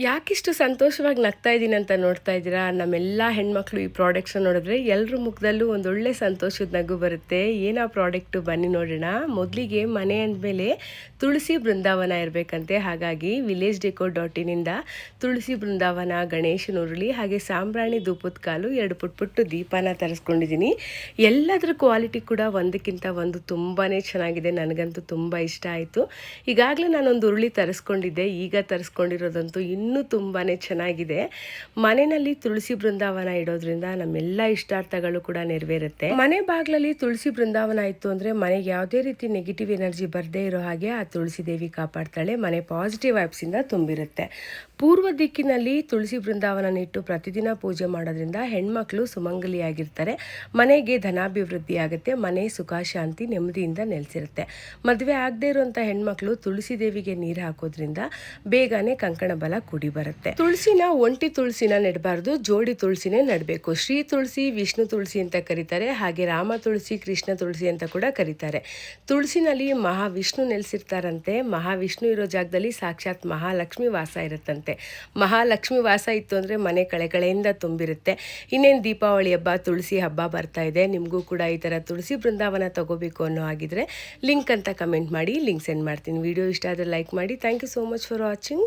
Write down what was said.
ಯಾಕಿಷ್ಟು ಸಂತೋಷವಾಗಿ ನಗ್ತಾ ಇದ್ದೀನಿ ಅಂತ ನೋಡ್ತಾ ಇದ್ದೀರಾ? ನಮ್ಮೆಲ್ಲ ಹೆಣ್ಮಕ್ಳು ಈ ಪ್ರಾಡಕ್ಟ್ಸ್ನ ನೋಡಿದ್ರೆ ಎಲ್ಲರ ಮುಖದಲ್ಲೂ ಒಂದೊಳ್ಳೆ ಸಂತೋಷದ ನಗು ಬರುತ್ತೆ. ಏನು ಪ್ರಾಡಕ್ಟು ಬನ್ನಿ ನೋಡೋಣ. ಮೊದಲಿಗೆ ಮನೆ ಅಂದಮೇಲೆ ತುಳಸಿ ಬೃಂದಾವನ ಇರಬೇಕಂತೆ. ಹಾಗಾಗಿ villagedeco.in ತುಳಸಿ ಬೃಂದಾವನ, ಗಣೇಶನ ಉರುಳಿ ಹಾಗೆ ಸಾಂಬ್ರಾಣಿ ಧೂಪದ ಕಾಲು 2 ಪುಟ್ಟು ದೀಪನ ತರಿಸ್ಕೊಂಡಿದ್ದೀನಿ. ಎಲ್ಲದರ ಕ್ವಾಲಿಟಿ ಕೂಡ ಒಂದಕ್ಕಿಂತ ಒಂದು ತುಂಬಾ ಚೆನ್ನಾಗಿದೆ. ನನಗಂತೂ ತುಂಬ ಇಷ್ಟ ಆಯಿತು. ಈಗಾಗಲೇ ನಾನೊಂದು ಉರುಳಿ ತರಿಸ್ಕೊಂಡಿದ್ದೆ. ಈಗ ತರಿಸ್ಕೊಂಡಿರೋದಂತೂ ಇನ್ನೂ ತುಂಬಾ ಚೆನ್ನಾಗಿದೆ. ಮನೆಯಲ್ಲಿ ತುಳಸಿ ಬೃಂದಾವನ ಇಡೋದ್ರಿಂದ ನಮ್ಮೆಲ್ಲ ಇಷ್ಟಾರ್ಥಗಳು ಕೂಡ ನೆರವೇರುತ್ತೆ. ಮನೆ ಬಾಗಿಲಲ್ಲಿ ತುಳಸಿ ಬೃಂದಾವನ ಇತ್ತು ಅಂದ್ರೆ ಮನೆಗೆ ಯಾವುದೇ ರೀತಿ ನೆಗೆಟಿವ್ ಎನರ್ಜಿ ಬರದೇ ಇರೋ ಹಾಗೆ ಆ ತುಳಸಿ ದೇವಿ ಕಾಪಾಡ್ತಾಳೆ. ಮನೆ ಪಾಸಿಟಿವ್ ವೈಬ್ಸ್ ಇಂದ ತುಂಬಿರುತ್ತೆ. ಪೂರ್ವ ದಿಕ್ಕಿನಲ್ಲಿ ತುಳಸಿ ಬೃಂದಾವನ ಇಟ್ಟು ಪ್ರತಿದಿನ ಪೂಜೆ ಮಾಡೋದ್ರಿಂದ ಹೆಣ್ಮಕ್ಳು ಸುಮಂಗಲಿಯಾಗಿರ್ತಾರೆ. ಮನೆಗೆ ಧನಾಭಿವೃದ್ಧಿ ಆಗುತ್ತೆ. ಮನೆ ಸುಖ ಶಾಂತಿ ನೆಮ್ಮದಿಯಿಂದ ನೆಲೆಸಿರುತ್ತೆ. ಮದುವೆ ಆಗದೆ ಇರುವಂತ ಹೆಣ್ಮಕ್ಳು ತುಳಸಿ ದೇವಿಗೆ ನೀರು ಹಾಕೋದ್ರಿಂದ ಬೇಗನೆ ಕಂಕಣ ಬಲ ಕುಡಿ ಬರುತ್ತೆ. ತುಳಸಿನ ಒಂಟಿ ತುಳಸಿನ ನೆಡಬಾರ್ದು, ಜೋಡಿ ತುಳಸಿನೇ ನೆಡಬೇಕು. ಶ್ರೀ ತುಳಸಿ, ವಿಷ್ಣು ತುಳಸಿ ಅಂತ ಕರೀತಾರೆ. ಹಾಗೆ ರಾಮ ತುಳಸಿ, ಕೃಷ್ಣ ತುಳಸಿ ಅಂತ ಕೂಡ ಕರೀತಾರೆ. ತುಳಸಿನಲ್ಲಿ ಮಹಾವಿಷ್ಣು ನೆಲೆಸಿರ್ತಾರಂತೆ. ಮಹಾವಿಷ್ಣು ಇರೋ ಜಾಗದಲ್ಲಿ ಸಾಕ್ಷಾತ್ ಮಹಾಲಕ್ಷ್ಮಿ ವಾಸ ಇರುತ್ತಂತೆ. ಮಹಾಲಕ್ಷ್ಮಿ ವಾಸ ಇತ್ತು ಅಂದ್ರೆ ಮನೆ ಕಳೆಕಳೆಯಿಂದ ತುಂಬಿರುತ್ತೆ. ಇನ್ನೇನು ದೀಪಾವಳಿ ಹಬ್ಬ, ತುಳಸಿ ಹಬ್ಬ ಬರ್ತಾ ಇದೆ. ನಿಮಗೂ ಕೂಡ ಈ ಥರ ತುಳಸಿ ಬೃಂದಾವನ ತಗೋಬೇಕು ಅನ್ನೋ ಆಗಿದ್ರೆ ಲಿಂಕ್ ಅಂತ ಕಮೆಂಟ್ ಮಾಡಿ, ಲಿಂಕ್ ಸೆಂಡ್ ಮಾಡ್ತೀನಿ. ವಿಡಿಯೋ ಇಷ್ಟ ಆದರೆ ಲೈಕ್ ಮಾಡಿ. Thank you so much for watching.